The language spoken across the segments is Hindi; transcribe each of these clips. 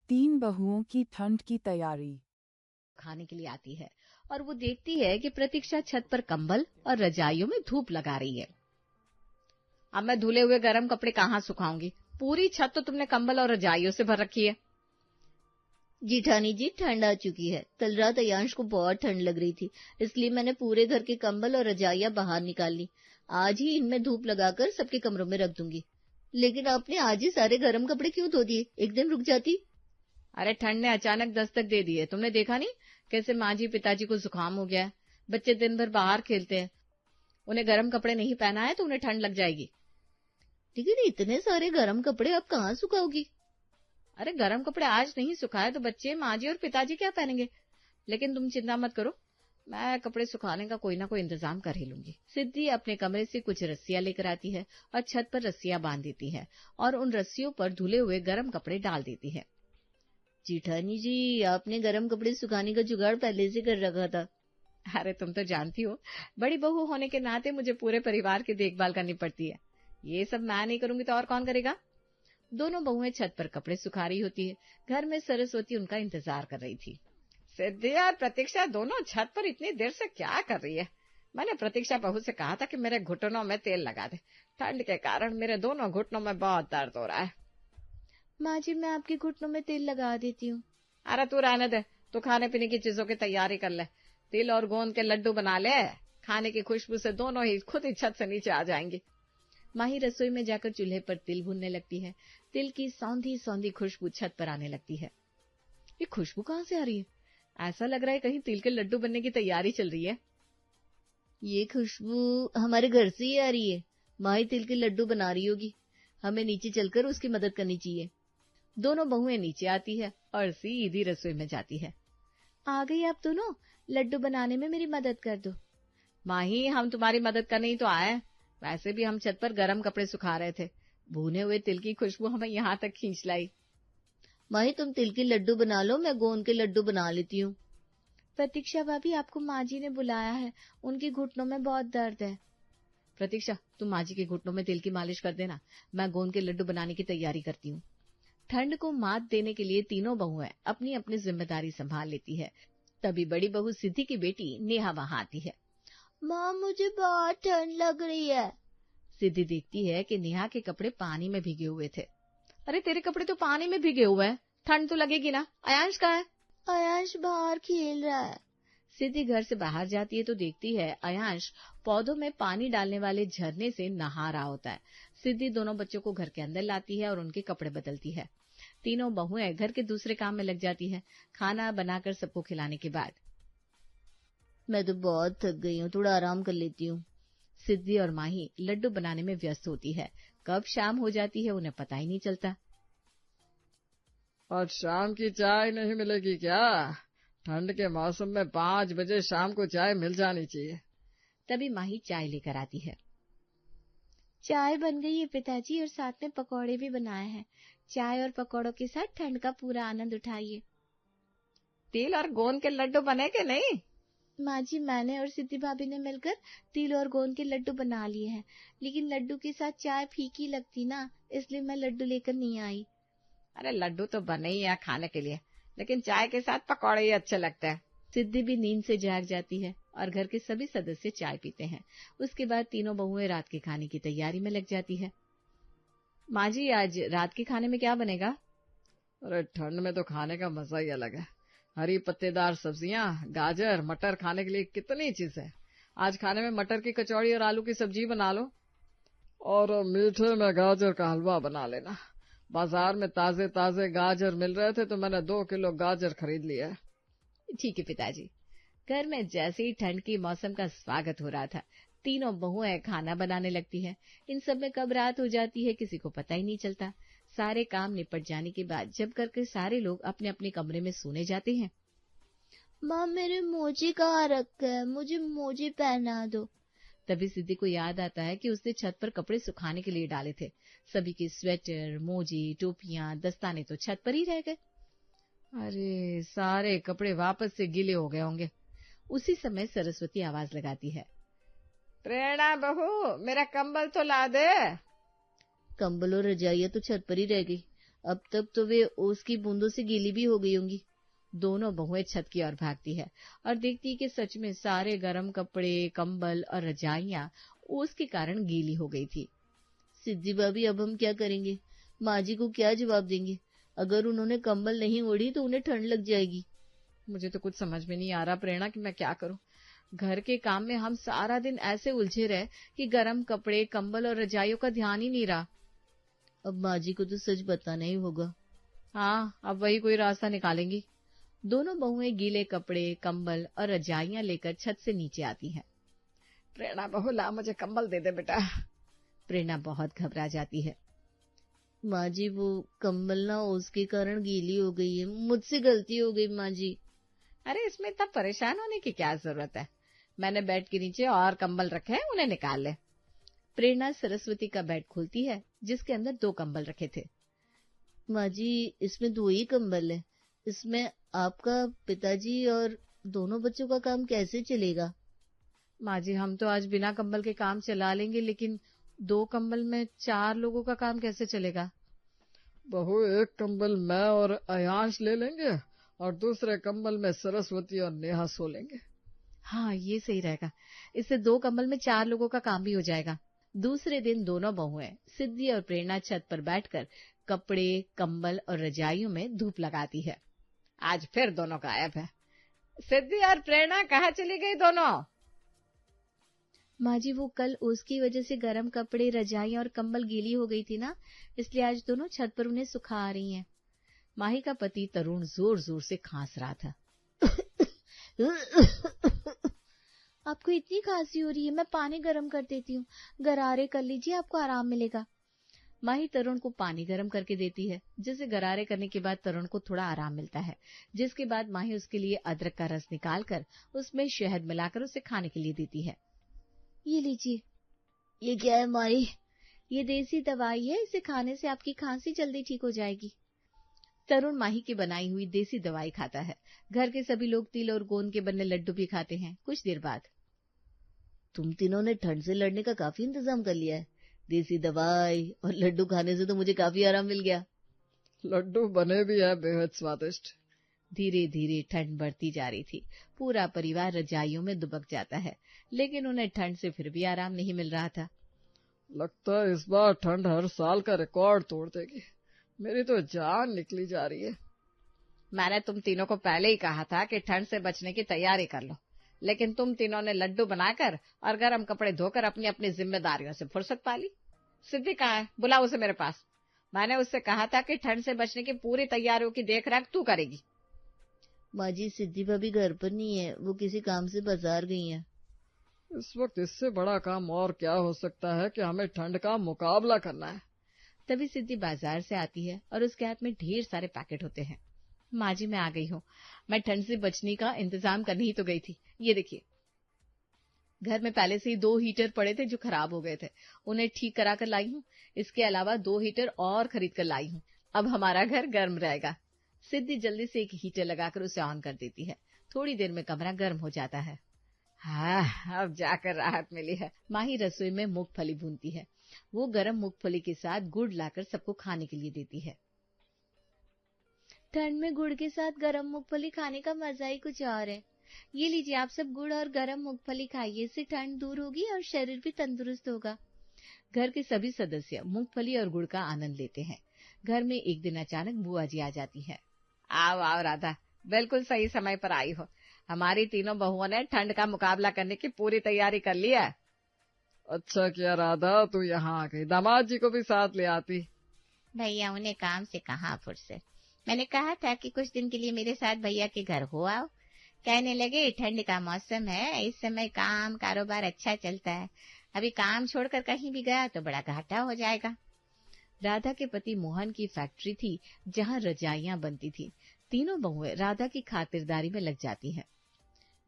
तीन बहुओं की ठंड की तैयारी। खाने के लिए आती है और वो देखती है कि प्रतीक्षा छत पर कंबल और रजाइयों में धूप लगा रही है। अब मैं धुले हुए गर्म कपड़े कहाँ सुखाऊंगी? पूरी छत तो तुमने कंबल और रजाइयों से भर रखी है। जिठानी जी, ठंड आ चुकी है। कल रात अयांश को बहुत ठंड लग रही थी, इसलिए मैंने पूरे घर के कंबल और रजाइयां बाहर निकाल ली। आज ही इनमें धूप लगाकर सबके कमरों में रख दूंगी। लेकिन आपने आज ही सारे गर्म कपड़े क्यों धो दिए? एक दिन रुक जाती। अरे ठंड ने अचानक दस्तक दे दी है। तुमने देखा नहीं कैसे माँ जी पिताजी को जुकाम हो गया है? बच्चे दिन भर बाहर खेलते हैं, उन्हें गर्म कपड़े नहीं पहना है तो उन्हें ठंड लग जाएगी। लेकिन इतने सारे गर्म कपड़े आप कहाँ सुखाओगी? अरे गर्म कपड़े आज नहीं सुखाए तो बच्चे, माँ जी और पिताजी क्या पहनेंगे? लेकिन तुम चिंता मत करो, मैं कपड़े सुखाने का कोई ना कोई इंतजाम कर ही लूंगी। सिद्धि अपने कमरे से कुछ रस्सियां लेकर आती है और छत पर रस्सियां बांध देती है और उन रस्सियों पर धुले हुए गर्म कपड़े डाल देती है। जिठानी जी, आपने गर्म कपड़े सुखाने का जुगाड़ पहले से कर रखा था। अरे तुम तो जानती हो, बड़ी बहू होने के नाते मुझे पूरे परिवार की देखभाल करनी पड़ती है। ये सब मैं नहीं करूंगी तो और कौन करेगा? दोनों बहुएं छत पर कपड़े सुखा रही होती है। घर में सरस्वती उनका इंतजार कर रही थी। सिद्धि और प्रतीक्षा दोनों छत पर इतनी देर से क्या कर रही है? मैंने प्रतीक्षा बहू से कहा था कि मेरे घुटनों में तेल लगा दे। ठंड के कारण मेरे दोनों घुटनों में बहुत दर्द हो रहा है। माँ जी, मैं आपके घुटनों में तेल लगा देती हूँ। अरे तू रहने दे, तू खाने पीने की चीजों की तैयारी कर ले। तिल और गोंद के लड्डू बना ले, खाने की खुशबू से दोनों ही खुद ही छत से नीचे आ जाएंगी। माही रसोई में जाकर चूल्हे पर तिल भूनने लगती है। तिल की सौंधी सौंधी खुशबू छत पर आने लगती है। ये खुशबू कहाँ से आ रही है? ऐसा लग रहा है कहीं तिल के लड्डू बनने की तैयारी चल रही है। ये खुशबू हमारे घर से ही आ रही है। माही तिल के लड्डू बना रही होगी, हमें नीचे चलकर उसकी मदद करनी चाहिए। दोनों बहुएं नीचे आती है और सीधी रसोई में जाती है। आ गई आप दोनों, लड्डू बनाने में मेरी मदद कर दो। माही, हम तुम्हारी मदद करने ही तो आए। वैसे भी हम छत पर गर्म कपड़े सुखा रहे थे, भुने हुए तिल की खुशबू हमें यहाँ तक खींच लाई। माही, तुम तिल के लड्डू बना लो, मैं गोंद के लड्डू बना लेती हूँ। प्रतीक्षा भाभी, आपको माँ जी ने बुलाया है, उनके घुटनों में बहुत दर्द है। प्रतीक्षा, तुम माँ जी के घुटनों में तिल की मालिश कर देना, मैं गोंद के लड्डू बनाने की तैयारी करती हूँ। ठंड को मात देने के लिए तीनों बहुएं अपनी अपनी जिम्मेदारी संभाल लेती है। तभी बड़ी बहू सिद्धि की बेटी नेहा वहां आती है। माँ, मुझे बहुत ठंड लग रही है। सिद्धि देखती है कि नेहा के कपड़े पानी में भीगे हुए थे। अरे तेरे कपड़े तो पानी में भीगे हुए हैं, ठंड तो लगेगी ना। अयांश कहाँ है? अयांश बाहर खेल रहा है। सिद्धि घर से बाहर जाती है तो देखती है अयांश पौधों में पानी डालने वाले झरने से नहा रहा होता है। सिद्धि दोनों बच्चों को घर के अंदर लाती है और उनके कपड़े बदलती है। तीनों बहुएं घर के दूसरे काम में लग जाती है। खाना बनाकर सबको खिलाने के बाद, मैं तो बहुत थक गई हूँ, थोड़ा आराम कर लेती हूँ। सिद्धि और माही लड्डू बनाने में व्यस्त होती है। कब शाम हो जाती है उन्हें पता ही नहीं चलता। आज शाम की चाय नहीं मिलेगी क्या? ठंड के मौसम में 5 बजे शाम को चाय मिल जानी चाहिए। तभी माही चाय लेकर आती है। चाय बन गई है पिताजी, और साथ में पकौड़े भी बनाए हैं। चाय और पकौड़ों के साथ ठंड का पूरा आनंद उठाइए। तिल और गोंद के लड्डू बने के नहीं? माँ जी, मैंने और सिद्धि भाभी ने मिलकर तिल और गोंद के लड्डू बना लिए हैं, लेकिन लड्डू के साथ चाय फीकी लगती ना, इसलिए मैं लड्डू लेकर नहीं आई। अरे लड्डू तो बने ही है खाने के लिए, लेकिन चाय के साथ पकौड़े ही अच्छे लगते हैं। सिद्धि भी नींद से जाग जाती है और घर के सभी सदस्य चाय पीते हैं। उसके बाद तीनों बहुएं रात के खाने की तैयारी में लग जाती है। माँ जी, आज रात के खाने में क्या बनेगा? अरे ठंड में तो खाने का मजा ही अलग है। हरी पत्तेदार सब्जियां, गाजर, मटर खाने के लिए कितनी चीज है। आज खाने में मटर की कचौड़ी और आलू की सब्जी बना लो, और मीठे में गाजर का हलवा बना लेना। बाजार में ताजे ताजे गाजर मिल रहे थे तो मैंने 2 किलो गाजर खरीद लिया है। ठीक है पिताजी। घर में जैसे ही ठंड की मौसम का स्वागत हो रहा था, तीनों बहुएं खाना बनाने लगती है। इन सब में कब रात हो जाती है किसी को पता ही नहीं चलता। सारे काम निपट जाने के बाद जब करके सारे लोग अपने अपने कमरे में सोने जाते हैं। माँ, मेरे मोजे कहाँ रखे हैं? मुझे मोजे पहना दो। तभी सिद्धि को याद आता है कि उसने छत पर कपड़े सुखाने के लिए डाले थे। सभी के स्वेटर, मोजे, टोपियां, दस्ताने तो छत पर ही रह गए। अरे सारे कपड़े वापस से गीले हो गए होंगे। उसी समय सरस्वती आवाज लगाती है, प्रेरणा बहू, मेरा कंबल तो ला दे। कंबल और रजाइयां तो छत पर ही रह गई। अब तक तो वे ओस की बूंदों से गीली भी हो गई होंगी। दोनों बहुएं छत की ओर भागती है और देखती है कि सच में सारे गर्म कपड़े, कंबल और रजाइयां ओस के कारण गीली हो गई थी। सिद्धि भाभी, अब हम क्या करेंगे? माँ जी को क्या जवाब देंगे? अगर उन्होंने कंबल नहीं ओढ़ी तो उन्हें ठंड लग जाएगी। मुझे तो कुछ समझ में नहीं आ रहा प्रेरणा कि मैं क्या करूं। घर के काम में हम सारा दिन ऐसे उलझे रहे कि गर्म कपड़े, कंबल और रजाइयों का ध्यान ही नहीं रहा। अब माँ जी को तो सच बताना ही होगा। हाँ, अब वही कोई रास्ता निकालेंगी। दोनों बहुएं गीले कपड़े, कंबल और रजाइयां लेकर छत से नीचे आती हैं। प्रेरणा बहू, ला मुझे कंबल दे दे बेटा। प्रेरणा बहुत घबरा जाती है। माँ जी, वो कंबल ना उसके कारण गीली हो गई है, मुझसे गलती हो गई माँ जी। अरे इसमें इतना परेशान होने की क्या जरूरत है? मैंने बेड के नीचे और कंबल रखे हैं, उन्हें निकाल ले। प्रेरणा सरस्वती का बेड खोलती है जिसके अंदर 2 कंबल रखे थे। माँ जी, इसमें 2 ही कंबल है, इसमें आपका, पिताजी और दोनों बच्चों का काम कैसे चलेगा? माँ जी, हम तो आज बिना कंबल के काम चला लेंगे, लेकिन 2 कंबल में 4 लोगों का काम कैसे चलेगा? बहू, एक कंबल मैं और अयांश ले लेंगे और दूसरे कंबल में सरस्वती और नेहा सो लेंगे। हाँ, ये सही रहेगा। इससे 2 कंबल में 4 लोगों का काम भी हो जाएगा। दूसरे दिन दोनों बहुएं सिद्धि और प्रेरणा छत पर बैठकर कपड़े, कंबल और रजाइयों में धूप लगाती है। आज फिर दोनों गायब है। सिद्धि और प्रेरणा कहाँ चली गई दोनों? माँ जी, वो कल उसकी वजह से गर्म कपड़े, रजाइयां और कंबल गीली हो गई थी ना, इसलिए आज दोनों छत पर उन्हें सुखा रही हैं। माही का पति तरुण जोर जोर से खांस रहा था। आपको इतनी खांसी हो रही है, मैं पानी गर्म कर देती हूँ, गरारे कर लीजिए, आपको आराम मिलेगा। माही तरुण को पानी गर्म करके देती है, जिसे गरारे करने के बाद तरुण को थोड़ा आराम मिलता है। जिसके बाद माही उसके लिए अदरक का रस निकालकर उसमें शहद मिलाकर उसे खाने के लिए देती है। ये लीजिए। ये क्या है माही? ये देसी दवाई है, इसे खाने से आपकी खांसी जल्दी ठीक हो जाएगी। तरुण माही की बनाई हुई देसी दवाई खाता है। घर के सभी लोग तिल और गोंद के बने लड्डू भी खाते हैं। कुछ देर बाद, तुम तीनों ने ठंड से लड़ने का काफी इंतजाम कर लिया है। देसी दवाई और लड्डू खाने से तो मुझे काफी आराम मिल गया। लड्डू बने भी है बेहद स्वादिष्ट। धीरे धीरे ठंड बढ़ती जा रही थी। पूरा परिवार रजाइयों में दुबक जाता है, लेकिन उन्हें ठंड से फिर भी आराम नहीं मिल रहा था। लगता है इस बार ठंड हर साल का रिकॉर्ड तोड़ देगी। मेरी तो जान निकली जा रही है। मैंने तुम तीनों को पहले ही कहा था कि ठंड से बचने की तैयारी कर लो, लेकिन तुम तीनों ने लड्डू बनाकर और गर्म कपड़े धोकर अपनी अपनी जिम्मेदारियों से फुर्सत पा ली। सिद्धि कहाँ है? बुलाओ उसे मेरे पास। मैंने उससे कहा था कि ठंड से बचने की पूरी तैयारियों की देखरेख तू करेगी। माँ जी, सिद्धि भाभी घर पर नहीं है, वो किसी काम से बाजार गई है। इस वक्त इससे बड़ा काम और क्या हो सकता है कि हमें ठंड का मुकाबला करना है। तभी सिद्धि बाजार से आती है और उसके हाथ में ढेर सारे पैकेट होते हैं। माँ जी, मैं आ गई हूँ। मैं ठंड से बचने का इंतजाम करने ही तो गई थी। ये देखिए, घर में पहले से ही 2 हीटर पड़े थे जो खराब हो गए थे, उन्हें ठीक करा कर लाई हूँ। इसके अलावा 2 हीटर और खरीद कर लाई हूँ। अब हमारा घर गर्म रहेगा। सिद्धि जल्दी से एक हीटर लगाकर उसे ऑन कर देती है। थोड़ी देर में कमरा गर्म हो जाता है। हाँ, अब जाकर राहत मिली है। माही रसोई में मूंगफली भूनती है। वो गर्म मूंगफली के साथ गुड़ लाकर सबको खाने के लिए देती है। ठंड में गुड़ के साथ गरम मूंगफली खाने का मजा ही कुछ और है। ये लीजिए, आप सब गुड़ और गरम मूंगफली खाइए, इससे ठंड दूर होगी और शरीर भी तंदुरुस्त होगा। घर के सभी सदस्य मूंगफली और गुड़ का आनंद लेते हैं। घर में एक दिन अचानक बुआ जी आ जाती है। आओ आओ राधा, बिल्कुल सही समय पर आई हो। हमारी तीनों बहुओं ने ठंड का मुकाबला करने की पूरी तैयारी कर ली है। अच्छा किया राधा, तू यहाँ आ गई। दामाद जी को भी साथ ले आती। भैया उन्हें काम से कहाँ फुर्सत। मैंने कहा था कि कुछ दिन के लिए मेरे साथ भैया के घर हो आओ। कहने लगे ठंड का मौसम है, इस समय काम कारोबार अच्छा चलता है, अभी काम छोड़कर कहीं भी गया तो बड़ा घाटा हो जाएगा। राधा के पति मोहन की फैक्ट्री थी जहाँ रजाइयां बनती थी। तीनों बहुएं राधा की खातिरदारी में लग जाती हैं।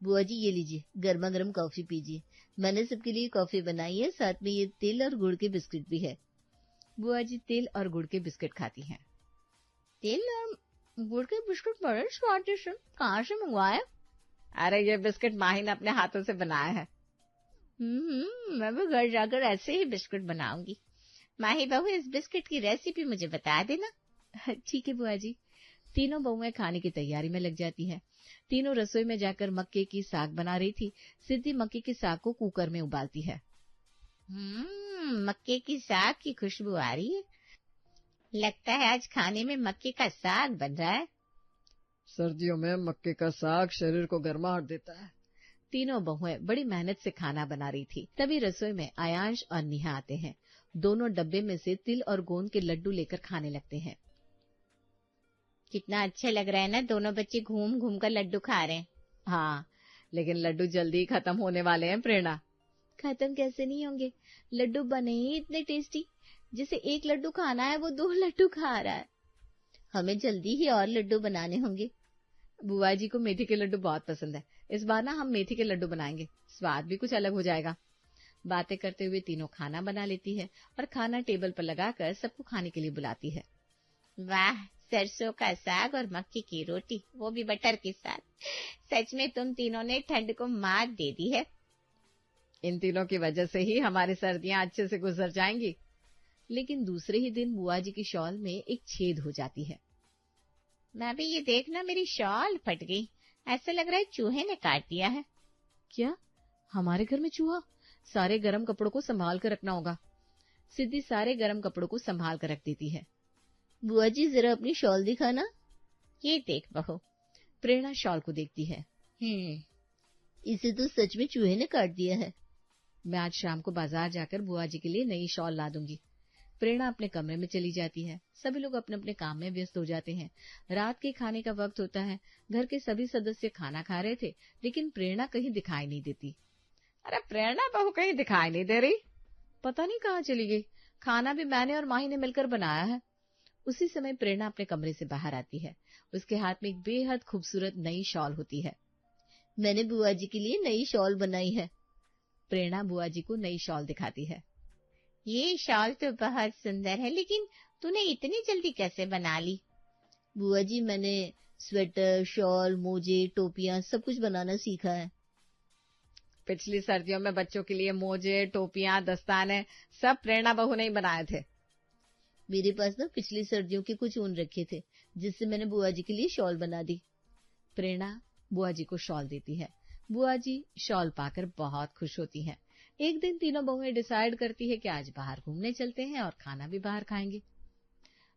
बुआ जी, ये लीजिए, गर्मा गर्म कॉफी पीजिए। मैंने सबके लिए कॉफी बनाई है, साथ में ये तिल और गुड़ के बिस्किट भी है। बुआ जी तिल और गुड़ के बिस्किट खाती हैं। तिल और गुड़ के बिस्कुट बड़े स्वादिष्ट, कहाँ से मंगवाया? अरे ये बिस्किट माही ने अपने हाथों से बनाया है। मैं भी घर जाकर ऐसे ही बिस्कुट बनाऊंगी। माही बहू, इस बिस्किट की रेसिपी मुझे बता देना। ठीक है बुआ जी। तीनों बहुएं खाने की तैयारी में लग जाती है। तीनों रसोई में जाकर मक्के की साग बना रही थी। सिद्धि मक्के की साग को कुकर में उबालती है। मक्के की साग की खुशबू आ रही है। लगता है आज खाने में मक्के का साग बन रहा है। सर्दियों में मक्के का साग शरीर को गर्माहट देता है। तीनों बहुएं बड़ी मेहनत से खाना बना रही थी। तभी रसोई में आयांश और नेहा आते हैं। दोनों डब्बे में से तिल और गोंद के लड्डू लेकर खाने लगते हैं। कितना अच्छा लग रहा है ना, दोनों बच्चे घूम घूम कर लड्डू खा रहे हैं। हाँ, लेकिन लड्डू जल्दी खत्म होने वाले हैं प्रेरणा। खत्म कैसे नहीं होंगे, लड्डू बने ही इतने टेस्टी। जिसे एक लड्डू खाना है वो 2 लड्डू खा रहा है। हमें जल्दी ही और लड्डू बनाने होंगे। बुआ जी को मेथी के लड्डू बहुत पसंद है। इस बार ना हम मेथी के लड्डू बनाएंगे, स्वाद भी कुछ अलग हो जाएगा। बातें करते हुए तीनों खाना बना लेती है और खाना टेबल पर लगाकर सबको खाने के लिए बुलाती है। वाह, सरसों का साग और मक्की की रोटी, वो भी बटर के साथ। सच में तुम तीनों ने ठंड को मात दे दी है। इन तीनों की वजह से ही हमारी सर्दियां अच्छे से गुजर जाएंगी। लेकिन दूसरे ही दिन बुआ जी की शॉल में एक छेद हो जाती है। मैं भी ये देखना, मेरी शॉल फट गई। ऐसा लग रहा है चूहे ने काट दिया है। क्या हमारे घर में चूहा? सारे गर्म कपड़ों को संभाल कर रखना होगा। सिद्धि सारे गर्म कपड़ों को संभाल कर रख देती है। बुआ जी जरा अपनी शॉल दिखाना। ये देख बहू। प्रेरणा शॉल को देखती है। इसे तो सच में चूहे ने काट दिया है। मैं आज शाम को बाजार जाकर बुआ जी के लिए नई शॉल ला दूंगी। प्रेरणा अपने कमरे में चली जाती है। सभी लोग अपने अपने काम में व्यस्त हो जाते हैं। रात के खाने का वक्त होता है। घर के सभी सदस्य खाना खा रहे थे, लेकिन प्रेरणा कहीं दिखाई नहीं देती। अरे प्रेरणा बहू कहीं दिखाई नहीं दे रही। पता नहीं कहाँ चली गई। खाना भी मैंने और माही ने मिलकर बनाया है। उसी समय प्रेरणा अपने कमरे से बाहर आती है। उसके हाथ में एक बेहद खूबसूरत नई शॉल होती है। मैंने बुआ जी के लिए नई शॉल बनाई है। प्रेरणा बुआ जी को नई शॉल दिखाती है। ये शॉल तो बहुत सुंदर है, लेकिन तूने इतनी जल्दी कैसे बना ली? बुआ जी, मैंने स्वेटर, शॉल, मोजे, टोपियां सब कुछ बनाना सीखा है। पिछली सर्दियों में बच्चों के लिए मोजे, टोपियां, दस्ताने सब प्रेरणा बहू ने ही बनाए थे। मेरे पास ना पिछली सर्दियों के कुछ ऊन रखे थे, जिससे मैंने बुआ जी के लिए शॉल बना दी। प्रेरणा बुआ जी को शॉल देती है। बुआ जी शॉल पाकर बहुत खुश होती हैं। एक दिन तीनों बहुएं डिसाइड करती है कि आज बाहर घूमने चलते हैं और खाना भी बाहर खाएंगे।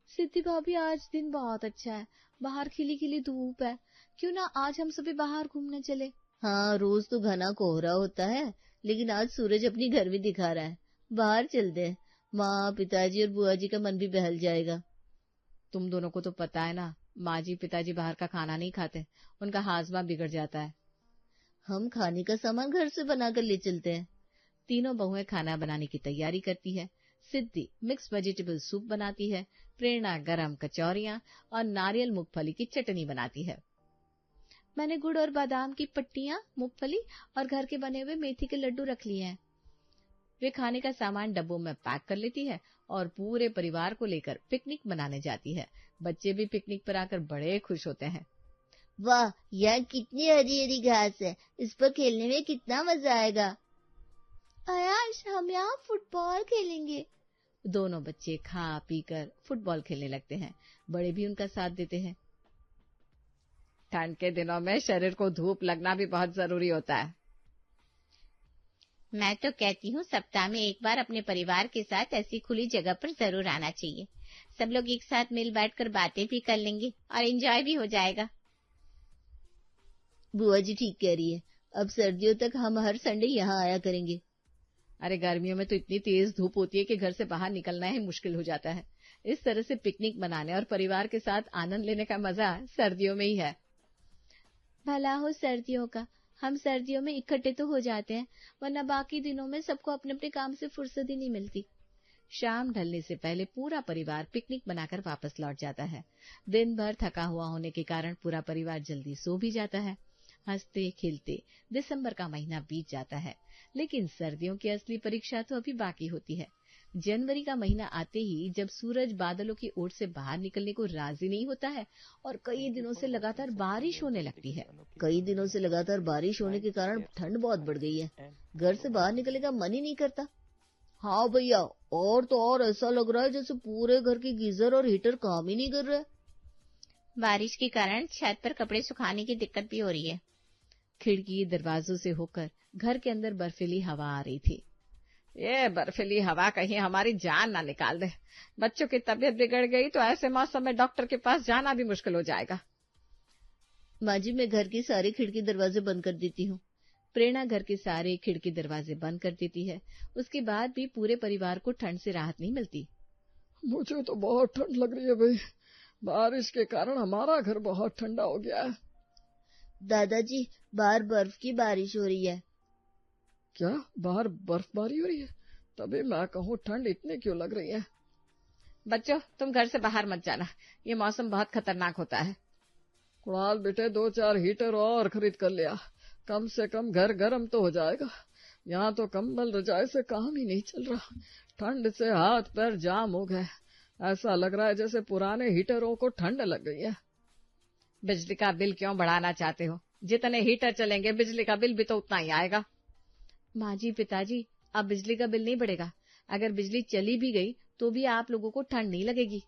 सिद्धि भाभी, आज दिन बहुत अच्छा है, बाहर खिली खिली धूप है, क्यों ना आज हम सभी बाहर घूमने चले। हाँ, रोज तो घना कोहरा होता है, लेकिन आज सूरज अपनी गर्मी दिखा रहा है। बाहर चलते हैं, माँ, पिताजी और बुआ जी का मन भी बहल जाएगा। तुम दोनों को तो पता है ना, माँ जी पिताजी बाहर का खाना नहीं खाते, उनका हाजमा बिगड़ जाता है। हम खाने का सामान घर से बनाकर ले चलते हैं। तीनों बहुएं खाना बनाने की तैयारी करती है। सिद्धि मिक्स वेजिटेबल सूप बनाती है। प्रेरणा गरम कचौरियां और नारियल मूंगफली की चटनी बनाती है। मैंने गुड़ और बादाम की पट्टियां, मूंगफली और घर के बने हुए मेथी के लड्डू रख लिए हैं। वे खाने का सामान डब्बों में पैक कर लेती है और पूरे परिवार को लेकर पिकनिक मनाने जाती है। बच्चे भी पिकनिक पर आकर बड़े खुश होते हैं। वाह, यहाँ कितनी हरी हरी घास है, इस पर खेलने में कितना मजा आएगा। आयाश, हम यहाँ फुटबॉल खेलेंगे। दोनों बच्चे खा पी कर फुटबॉल खेलने लगते हैं। बड़े भी उनका साथ देते हैं। ठंड के दिनों में शरीर को धूप लगना भी बहुत जरूरी होता है। मैं तो कहती हूँ सप्ताह में एक बार अपने परिवार के साथ ऐसी खुली जगह पर जरूर आना चाहिए। सब लोग एक साथ मिल बैठकर बातें भी कर लेंगे और एंजॉय भी हो जाएगा। बुआ जी ठीक कह रही है, अब सर्दियों तक हम हर संडे यहाँ आया करेंगे। अरे गर्मियों में तो इतनी तेज धूप होती है कि घर से बाहर निकलना ही मुश्किल हो जाता है। इस तरह से पिकनिक मनाने और परिवार के साथ आनंद लेने का मजा सर्दियों में ही है। भला हो सर्दियों का, हम सर्दियों में इकट्ठे तो हो जाते हैं, वरना बाकी दिनों में सबको अपने अपने काम से फुर्सत ही नहीं मिलती। शाम ढलने से पहले पूरा परिवार पिकनिक बनाकर वापस लौट जाता है। दिन भर थका हुआ होने के कारण पूरा परिवार जल्दी सो भी जाता है। हंसते खेलते दिसंबर का महीना बीत जाता है, लेकिन सर्दियों की असली परीक्षा तो अभी बाकी होती है। जनवरी का महीना आते ही जब सूरज बादलों की ओर से बाहर निकलने को राजी नहीं होता है और कई दिनों से लगातार बारिश होने लगती है। कई दिनों से लगातार बारिश होने के कारण ठंड बहुत बढ़ गई है। घर से बाहर निकलने का मन ही नहीं करता। हाँ भैया, और तो और ऐसा लग रहा है जैसे पूरे घर के गीजर और हीटर काम ही नहीं कर रहे। बारिश के कारण छत पर कपड़े सुखाने की दिक्कत भी हो रही है। खिड़की दरवाजों से होकर घर के अंदर बर्फीली हवा आ रही थी। ये बर्फीली हवा कहीं हमारी जान ना निकाल दे। बच्चों की तबीयत बिगड़ गई तो ऐसे मौसम में डॉक्टर के पास जाना भी मुश्किल हो जाएगा। माँ जी, मैं घर की सारी खिड़की दरवाजे बंद कर देती हूँ। प्रेरणा घर के सारे खिड़की दरवाजे बंद कर देती है। उसके बाद भी पूरे परिवार को ठंड से राहत नहीं मिलती। मुझे तो बहुत ठंड लग रही है भाई। बारिश के कारण हमारा घर बहुत ठंडा हो गया है। दादाजी, बाहर बर्फ की बारिश हो रही है। क्या बाहर बर्फबारी हो रही है? तभी मैं कहूँ ठंड इतनी क्यों लग रही है। बच्चों, तुम घर से बाहर मत जाना, ये मौसम बहुत खतरनाक होता है। कुणाल बेटे, 2-4 हीटर और खरीद कर लिया, कम से कम घर गर्म तो हो जाएगा। यहाँ तो कंबल रजाई से काम ही नहीं चल रहा। ठंड से हाथ पैर जाम हो गए। ऐसा लग रहा है जैसे पुराने हीटरों को ठंड लग गई है। बिजली का बिल क्यों बढ़ाना चाहते हो? जितने हीटर चलेंगे बिजली का बिल भी तो उतना ही आएगा। माँ जी, पिताजी, अब बिजली का बिल नहीं बढ़ेगा। अगर बिजली चली भी गई तो भी आप लोगों को ठंड नहीं लगेगी।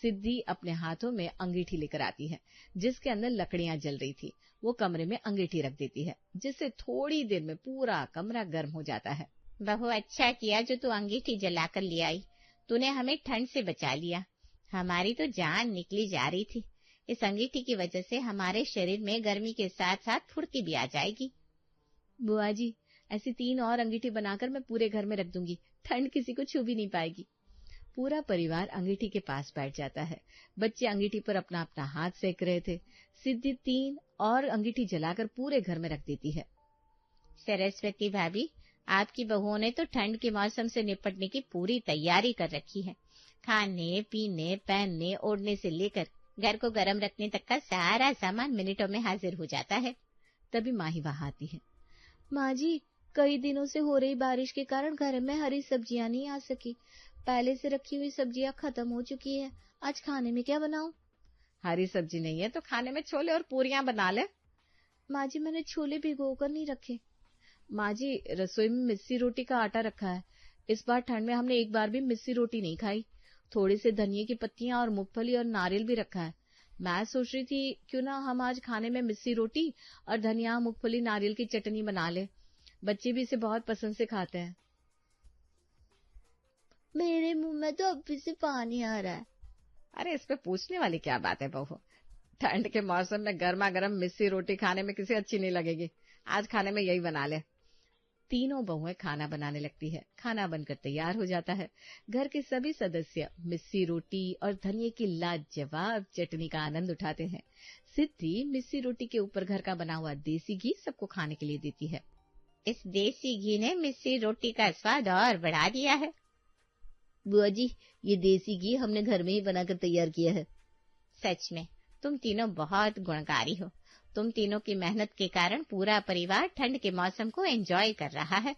सिद्धि अपने हाथों में अंगीठी लेकर आती है जिसके अंदर लकड़ियां जल रही थी। वो कमरे में अंगीठी रख देती है जिससे थोड़ी देर में पूरा कमरा गर्म हो जाता है। बहू, अच्छा किया जो तू अंगीठी जलाकर ले आई। तूने हमें ठंड से बचा लिया। हमारी तो जान निकली जा रही थी। इस अंगीठी की वजह से हमारे शरीर में गर्मी के साथ साथ फुर्ती भी आ जाएगी। बुआ जी, ऐसी 3 और अंगीठी बनाकर मैं पूरे घर में रख दूंगी। ठंड किसी को छू भी नहीं पाएगी। पूरा परिवार अंगीठी के पास बैठ जाता है। बच्चे अंगीठी पर अपना अपना हाथ सेक रहे थे। सिद्धि 3 और अंगीठी जलाकर पूरे घर में रख देती है। सरस्वती भाभी, आपकी बहुओं ने तो ठंड के मौसम से निपटने की पूरी तैयारी कर रखी है। खाने, पीने, पहनने, ओढ़ने से लेकर घर को गर्म रखने तक का सारा सामान मिनटों में हाजिर हो जाता है। तभी माँ ही वहां आती है। माँ जी, कई दिनों से हो रही बारिश के कारण घर में हरी सब्जियां नहीं आ सकी। पहले से रखी हुई सब्जियां खत्म हो चुकी है। आज खाने में क्या बनाऊं? हरी सब्जी नहीं है तो खाने में छोले और पूरियां बना ले। माँ जी, मैंने छोले भिगो कर नहीं रखे। माँ जी, रसोई में मिस्सी रोटी का आटा रखा है। इस बार ठंड में हमने एक बार भी मिस्सी रोटी नहीं खाई। थोड़े से धनिये की पत्तियां और मूंगफली और नारियल भी रखा है। मैं सोच रही थी क्यों ना हम आज खाने में मिस्सी रोटी और धनिया, मूंगफली, नारियल की चटनी बना ले। बच्चे भी इसे बहुत पसंद से खाते हैं। मेरे मुंह में तो अभी से पानी आ रहा है। अरे, इस पे पूछने वाली क्या बात है बहू। ठंड के मौसम में गर्मा गर्म मिस्सी रोटी खाने में किसी अच्छी नहीं लगेगी। आज खाने में यही बना ले। तीनों बहुएं खाना बनाने लगती है। खाना बनकर तैयार हो जाता है। घर के सभी सदस्य मिस्सी रोटी और धनिये की लाजवाब चटनी का आनंद उठाते हैं। सिद्धि मिस्सी रोटी के ऊपर घर का बना हुआ देसी घी सबको खाने के लिए देती है। इस देसी घी ने मिस्सी रोटी का स्वाद और बढ़ा दिया है। बुआ जी, ये देसी घी हमने घर में ही बनाकर तैयार किया है। सच में तुम तीनों बहुत गुणकारी हो। तुम तीनों की मेहनत के कारण पूरा परिवार ठंड के मौसम को एंजॉय कर रहा है।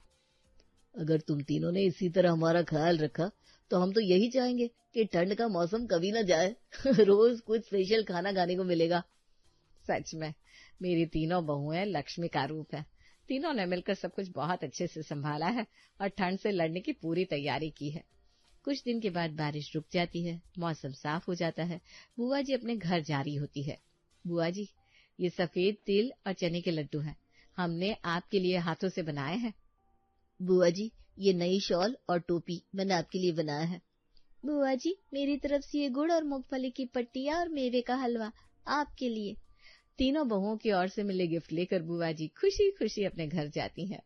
अगर तुम तीनों ने इसी तरह हमारा ख्याल रखा तो हम तो यही चाहेंगे कि ठंड का मौसम कभी ना जाए। रोज कुछ स्पेशल खाना खाने को मिलेगा। सच में मेरी तीनों बहुएं लक्ष्मी का रूप है। तीनों ने मिलकर सब कुछ बहुत अच्छे से संभाला है और ठंड से लड़ने की पूरी तैयारी की है। कुछ दिन के बाद बारिश रुक जाती है। मौसम साफ हो जाता है। बुआ जी अपने घर जा रही होती है। बुआ जी, ये सफेद तिल और चने के लड्डू हैं। हमने आपके लिए हाथों से बनाए हैं। बुआ जी, ये नई शॉल और टोपी मैंने आपके लिए बनाया है। बुआ जी, मेरी तरफ से ये गुड़ और मूंगफली की पट्टियां और मेवे का हलवा आपके लिए। तीनों बहुओं की ओर से मिले गिफ्ट लेकर बुआ जी खुशी खुशी अपने घर जाती हैं।